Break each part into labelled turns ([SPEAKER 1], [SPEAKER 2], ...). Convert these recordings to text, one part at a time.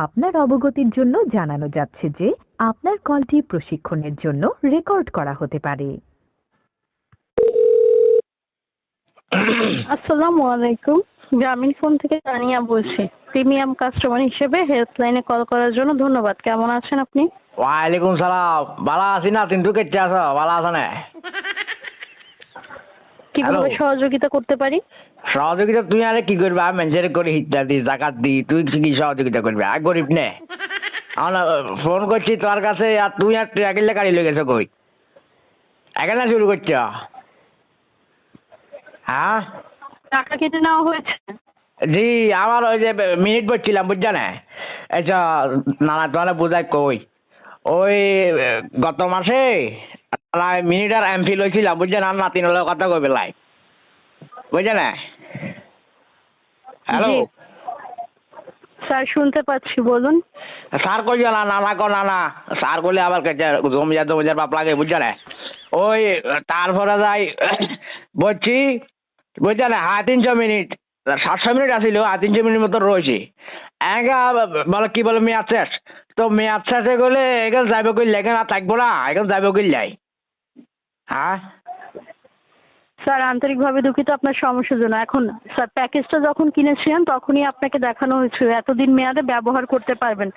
[SPEAKER 1] আপনার অবগতির জন্য জানানো যাচ্ছে যে আপনার কলটি প্রশিক্ষণের জন্য রেকর্ড করা হতে পারে।
[SPEAKER 2] আসসালামু আলাইকুম। গ্রামীণ ফোন থেকে তানিয়া বলছি। প্রিমিয়াম কাস্টমার হিসেবে হেল্পলাইনে কল করার জন্য ধন্যবাদ। কেমন আছেন আপনি?
[SPEAKER 3] ওয়ালাইকুম সালাম। ভালো আছি না? কিন্তু কেটে আছো? ভালো আছো না?
[SPEAKER 2] কিভাবে সহযোগিতা করতে পারি?
[SPEAKER 3] সহযোগিতা তুই আরে কি করবি? আমি মানুষের করি হিচ্ছা দি জাকাত দি, তুই কি সহযোগিতা করবি? আর গরিব নে আমরা ফোন করছি তোর কাছে আর তুই আর ট্রাকিলে গাড়ি লেগে গেছো কই? এখানে শুরু করছ? হ্যাঁ
[SPEAKER 2] টাকা কেটে নেওয়া হয়েছে?
[SPEAKER 3] জি, আমার ওই যে মিনিট বলছিলাম বুঝছো না? আচ্ছা নানা তোমার বোঝাই কই ওই গত মাসে মিনিট আর এমপি লইছিলাম বুঝছেন? আর নাতিন হলে কথা কই বেলায় বুঝছে না? হ্যালো
[SPEAKER 2] জি। স্যার শুনতে পাচ্ছি, বলুন।
[SPEAKER 3] স্যার কই না নানা কো নানা স্যার করলে আবার জমিদার বাপ লাগে বুঝছে না? ওই তারপরে যাই বলছি বুঝছে না? 350 মিনিট 700 মিনিট আসিল, 350 মিনিট মতো রয়েছে। বলে কি বলে মেয়াদ শেষ, তো মেয়াদ শেষে গেলে এখানে যাইব কইলে এখানে আর থাকবো না, এখানে যাইব কইলাই। হ্যাঁ
[SPEAKER 2] স্যার আন্তরিকভাবে দুঃখিত আপনার সমস্যার জন্য। এখন স্যার প্যাকেজটা যখন কিনেছিলেন তখনই আপনাকে দেখানো হয়েছিল এতদিন মেয়াদে ব্যবহার করতে পারবেন।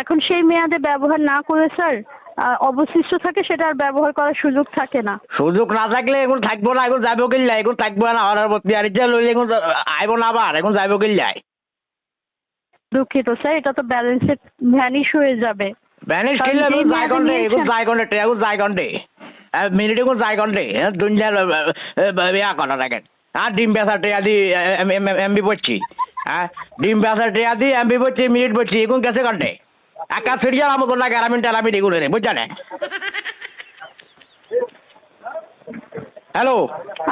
[SPEAKER 2] এখন সেই মেয়াদে ব্যবহার না করে স্যার অবশিষ্ট থাকে, সেটা আর ব্যবহার করার সুযোগ থাকে না।
[SPEAKER 3] সুযোগ না থাকলে এখন থাকবো না, এখন যাইব কইলাই, এখন থাকবো না অর্ডার প্রতি আর যে লইলে এখন আইব না আবার, এখন যাইব কইলাই।
[SPEAKER 2] দুঃখিত স্যার, এটা তো ব্যালেন্সে ভ্যানিশ হয়ে যাবে।
[SPEAKER 3] ব্যানিশ
[SPEAKER 2] কারণ
[SPEAKER 3] কিনলে
[SPEAKER 2] যেই
[SPEAKER 3] এখন
[SPEAKER 2] মেয়াদে
[SPEAKER 3] যাই
[SPEAKER 2] নিয়েছেন-
[SPEAKER 3] ঘন্টে এখন যাই ঘন্টে মিনিটে এখন যাই ঘন্টে দুনিয়ার ইয়া করা দেখেন। আর ডিম বেচা টেয়া দি এমবি পড়ছি, হ্যাঁ ডিম বেচা টেয়া দি এমবি পড়ছি, মিনিট পড়ছি, এখন গেছে ঘন্টে একা সিরিয়াল আমার কোনো গ্রামীণ টেরামিন এগুলো নেই বুঝছে না? হ্যালো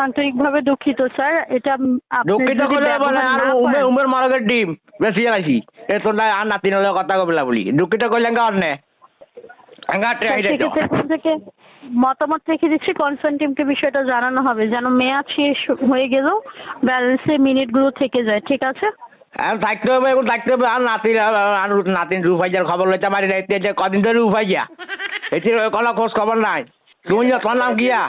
[SPEAKER 2] আন্তরিকভাবে দুঃখিত স্যার, এটা আপনি
[SPEAKER 3] দুঃখিত
[SPEAKER 2] যদি
[SPEAKER 3] করলে
[SPEAKER 2] ব্যবহার
[SPEAKER 3] বলে আর
[SPEAKER 2] না করেন-
[SPEAKER 3] উমের মারকের ডিম বেশি আছি এ তোর আর নাতিন হলে কথা কবিলা বলি দুঃখিত করলে গাঁর নে
[SPEAKER 2] সেক্ষেত্রে এখান থেকে মতামত রেখে দিচ্ছি, কনসার্ন টিমকে বিষয়টা জানানো হবে যেন মেয়াদ শেষ হয়ে গেলেও ব্যালেন্সে মিনিটগুলো থেকে যায়। ঠিক আছে?
[SPEAKER 3] আর থাকতে হবে, এখন থাকতে হবে। আর নাতিন রুফাইজার খবর লইতে পারি না, এতে কদিন ধরে রুফাইয়া এটি কোনো খোঁজ খবর নাই। তুমি তোমার নাম কিয়া?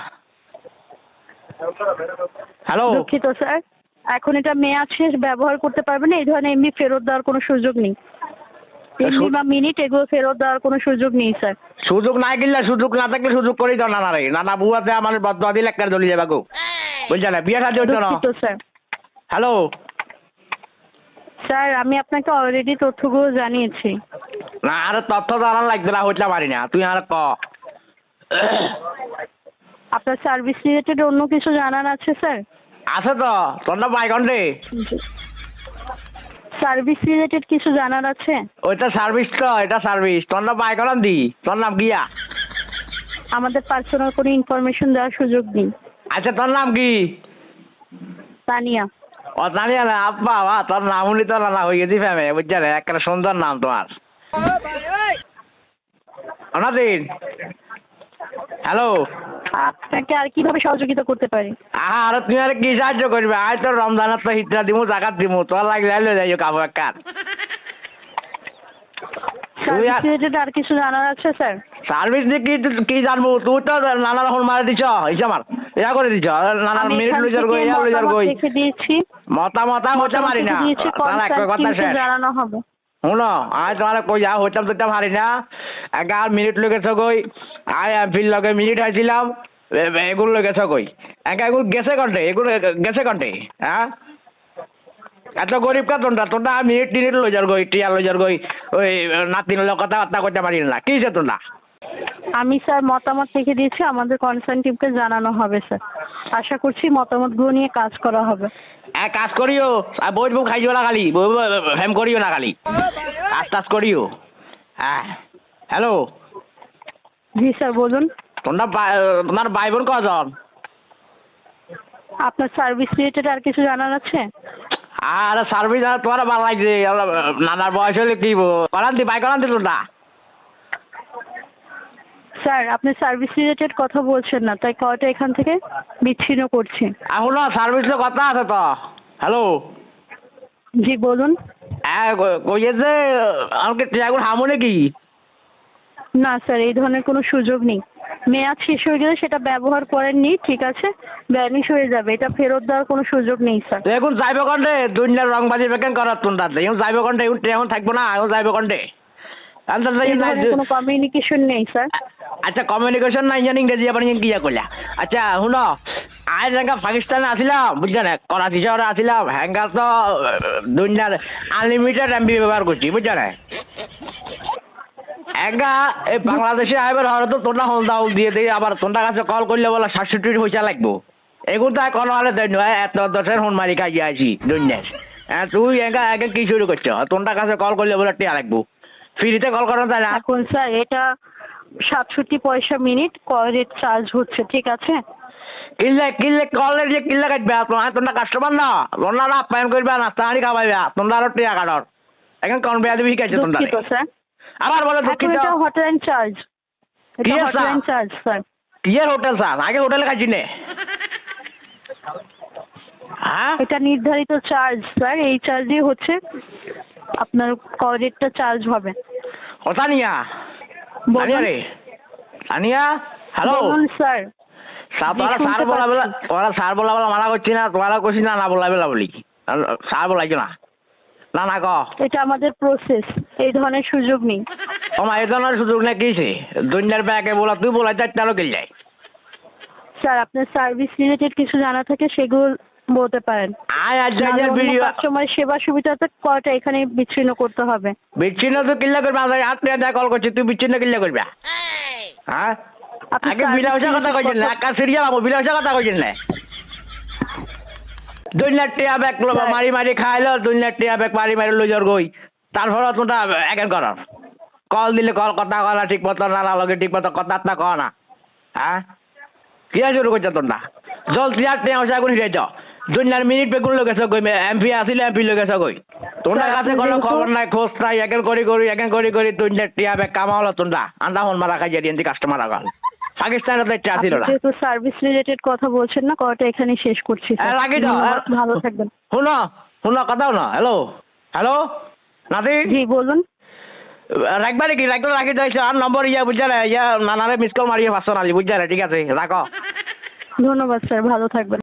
[SPEAKER 3] হ্যালো
[SPEAKER 2] দুঃখিত স্যার, এখন এটা মেয়াদ শেষ, ব্যবহার করতে পারবেন না। এই ধরনের এমনি ফেরত দেওয়ার কোনো সুযোগ নেই। এমনি বা মিনিট এগুলো ফেরত দেওয়ার কোনো সুযোগ নেই স্যার।
[SPEAKER 3] সুযোগ নাই কিনলে, সুযোগ না থাকলে সুযোগ করে দাও নানা রে। নানা বুয়াতে আমার বদয়া দিলে একটা জ্বলি যাবে গো বুঝছে না? বিয়ে সাহায্য হচ্ছে না।
[SPEAKER 2] দুঃখিত স্যার।
[SPEAKER 3] হ্যালো
[SPEAKER 2] স্যার আমি আপনাকে অলরেডি তথ্যগুলো জানিয়েছি।
[SPEAKER 3] না আর তথ্য জানার লাগবে না, হইতে পারি না তুই আর ক।
[SPEAKER 2] আপনার সার্ভিস রিলেটেড অন্য কিছু জানার আছে স্যার?
[SPEAKER 3] আছে তো তোর নাম বাইগন্ডে?
[SPEAKER 2] সার্ভিস রিলেটেড কিছু জানার আছে?
[SPEAKER 3] ওইটা সার্ভিস তো, এটা সার্ভিস। তোর নাম বাইগন দি, তোর নাম গিয়া?
[SPEAKER 2] আমাদের পার্সোনাল কোনো ইনফরমেশন দেওয়ার সুযোগ নেই।
[SPEAKER 3] আচ্ছা তোর নাম কি?
[SPEAKER 2] তানিয়া।
[SPEAKER 3] ও জানিয়া না আব্বা বা তোর নাম উনি তো না হয়ে গেছি ফ্যামে বুঝছে না? একটা সুন্দর নাম তোমার অনাদিন। হ্যালো
[SPEAKER 2] আপনাকে আর কিভাবে সহযোগিতা করতে পারি?
[SPEAKER 3] আর তুমি আর কি সাহায্য করবে? আজ তো রমজানের তো হিটটা দিমু, জাকাত দিমু, তোর লাগলে লয়ে যাইও কাবো একটা।
[SPEAKER 2] সার্ভিস রিলেটেড আর কিছু জানার আছে স্যার?
[SPEAKER 3] সার্ভিস দিয়ে কি জানবো? তুই তো নানা রকম মারা দিছ, হিসা আমার ইয়া করে দিছ, নানার মিনিট লইজার গই, ইয়া লইজার গই।
[SPEAKER 2] রেখে দিয়েছি।
[SPEAKER 3] মতামত হতে পারি না।
[SPEAKER 2] দিয়েছি,
[SPEAKER 3] তাহলে একটা
[SPEAKER 2] কনসার্ন
[SPEAKER 3] কথা
[SPEAKER 2] টিমকে
[SPEAKER 3] শেষ
[SPEAKER 2] জানানো হবে।
[SPEAKER 3] শুনো, আয় তোমার কই যা হইতাম তো পারি না। এগার মিনিট লেগেছ কই, আয় ফিল লগে মিনিট হাইছিলাম, এগুলো লেগেছ কই? এগুলো গেছে কন্টে, এগুলো গেছে কন্টে? হ্যাঁ এত গরিব কা তোমরা, তোমরা মিনিট টিনিট লই যার গই, টিয়া লই যার গই, ওই নাতিন লোক কথাবার্তা করতে পারি না। কি হচ্ছে তোমরা?
[SPEAKER 2] আমি স্যার মতামত রেখে দিয়েছি, আমাদের কনসার্ন টিমকে জানানো হবে স্যার। আশা করছি মতামতগুলো নিয়ে কাজ করা হবে।
[SPEAKER 3] এক কাজ করিও, বই বউ খাইও না খালি, হেম করিও না খালি, কাজ টাজ করিও। হ্যাঁ হ্যালো
[SPEAKER 2] জি স্যার বলুন।
[SPEAKER 3] তোমার ভাই বোন কজন?
[SPEAKER 2] আপনার সার্ভিস রিলেটেড আর কিছু জানার আছে?
[SPEAKER 3] আর সার্ভিস তোমার ভালো লাগছে, নানার বয়স হলে কি করান দি ভাই, করান দিল না?
[SPEAKER 2] স্যার আপনি সার্ভিস রিলেটেড কথা বলছেন না, তাই কলটা এখান থেকে বিচ্ছিন্ন করছি।
[SPEAKER 3] এখন সার্ভিসের কথা আছে তো। হ্যালো
[SPEAKER 2] জি বলুন।
[SPEAKER 3] কইয়ে যে আমাকে টিয়াগুলো হামো নাকি?
[SPEAKER 2] না স্যার, এই ধরনের কোনো সুযোগ নেই। মেয়াদ শেষ হয়ে গেলে সেটা ব্যবহার করেননি, ঠিক আছে, ভ্যানিশ হয়ে যাবে, এটা ফেরত দেওয়ার কোনো সুযোগ নেই স্যার।
[SPEAKER 3] তো এখন যাইব কন্ডে দুনিয়ার রংবাজি বেকেন করার তোর দাঁত এখন যাইব কন্ডে এখন থাকবো না এখন যাইব কন্ডে
[SPEAKER 2] এই ধরনের কোনো কমিউনিকেশন নেই স্যার।
[SPEAKER 3] আচ্ছা কমিউনিকেশন নাই জানি ইংরেজি আবার কি করলা আচ্ছা শুনো আজ হেঙ্গা পাকিস্তানে আসিলাম বুঝছো না করাচি শহরে আসিলাম হেঙ্গা তো দুনিয়ার আনলিমিটেড এমবি ব্যবহার করছি বুঝছো না হেঙ্গা এই বাংলাদেশে আইবার হলে তো তোমরা হোল দাও দিয়ে দিই আবার তোমার কাছে কল করলে বলে 67 পয়সা লাগবো এগুলো তো কোনো হলে দেয় নয় এত দশের ফোন মারি কাজে আছি দুনিয়ার তুই হেঙ্গা আগে কি শুরু করছো তোমার কাছে কল করলে বলে টিয়া লাগবো ফ্রিতে কল করা যায় না
[SPEAKER 2] এখন স্যার এটা 67 পয়সা মিনিট কল রেট চার্জ হচ্ছে, ঠিক আছে।
[SPEAKER 3] কিল্লে কলের যে কিল্লে কাটবে তোমরা কাস্টমার না তোমরা আপ্যায়ন করবে নাস্তা হাঁড়ি খাওয়াইবে তোমরা আরো টিয়া কাটার এখন কোন বেয়া দিবি শিখাইছে তোমরা
[SPEAKER 2] দুঃখিত স্যার,
[SPEAKER 3] আবার বলে
[SPEAKER 2] এখন
[SPEAKER 3] দুঃখিত
[SPEAKER 2] এটা হটলাইন চার্জ,
[SPEAKER 3] কি
[SPEAKER 2] এটা
[SPEAKER 3] স্যার?
[SPEAKER 2] Hotline charge sir.
[SPEAKER 3] কিয়ের হোটেল স্যার আগে হোটেলে খাইছি নে হ্যাঁ
[SPEAKER 2] এটা নির্ধারিত চার্জ স্যার, এই চার্জই হচ্ছে আপনার কল রেটটা চার্জ হবে।
[SPEAKER 3] ও তানিয়া তানিয়া রে তানিয়া হ্যালো
[SPEAKER 2] বলুন স্যার।
[SPEAKER 3] তোরা স্যার বলা বলা ওরা স্যার বলা বলা মানা করছি না তোরা করছি না না বলা বলা বলি স্যার বলাইছো না না না ক
[SPEAKER 2] এটা আমাদের প্রসেস, এই ধরনের সুযোগ নেই।
[SPEAKER 3] ও মা এই ধরনের সুযোগ না কিছে দুনিয়ার ব্যাগে বলা তুই বলাই চারটারও গেল যায়
[SPEAKER 2] স্যার আপনার সার্ভিস রিলেটেড কিছু জানা থাকে সেগুলো বলতে পারেন।
[SPEAKER 3] আয় আজ ভিডিও
[SPEAKER 2] কাস্টমার সেবা সুবিধাতে কয়টা এখানে বিচ্ছিন্ন করতে হবে।
[SPEAKER 3] বিচ্ছিন্ন তো কিল্লা করবে আমাদের হাত দিয়ে কল করছি তুই বিচ্ছিন্ন কিল্লা করবে হ্যাঁ
[SPEAKER 2] আপনি
[SPEAKER 3] আগে
[SPEAKER 2] service
[SPEAKER 3] বিলাসা কথা
[SPEAKER 2] related
[SPEAKER 3] কইছেন না আকাশ সিরিয়াল আমো বিলাসা কথা কইছেন না দুনিয়ার টিয়া ব্যাগ মারি মারি খাইলো দুনিয়ার টিয়া ব্যাগ মারি মারি লইজর গই তারপর তোমরা একের কর কল দিলে কল কথা কলা ঠিক মতো না লগে ঠিক মতো কথা না কও না হ্যাঁ কি শুরু করছো তোমরা জল টিয়ার টিয়া ওসা গুনি যাইছ দুনিয়ার মিনিট বেগুন লগেছ গই এমপি আসিলে এমপি লগেছ গই তোমরা কাছে কোনো খবর নাই খোঁজ নাই একের করি দুনিয়ার টিয়া ব্যাগ কামা হলো তোমরা আন্দা হন মারা খাই দিয়েছি কাস্টমার আগাল পাকিস্তানের তো একটা আসিল না
[SPEAKER 2] যেহেতু সার্ভিস রিলেটেড কথা বলছেন না, কলটা এখানে শেষ করছি স্যার।
[SPEAKER 3] রাখি দাও
[SPEAKER 2] ভালো থাকবেন।
[SPEAKER 3] শুনো কথাও না হ্যালো হ্যালো নাতি
[SPEAKER 2] জি বলুন।
[SPEAKER 3] রাখবা নাকি রাখি দিয়েছো আর নম্বর বুঝছা না নানারে মিস কল মারিয়ে পাঁচশো নালি বুঝছা ঠিক আছে রাখো
[SPEAKER 2] ধন্যবাদ স্যার, ভালো থাকবেন।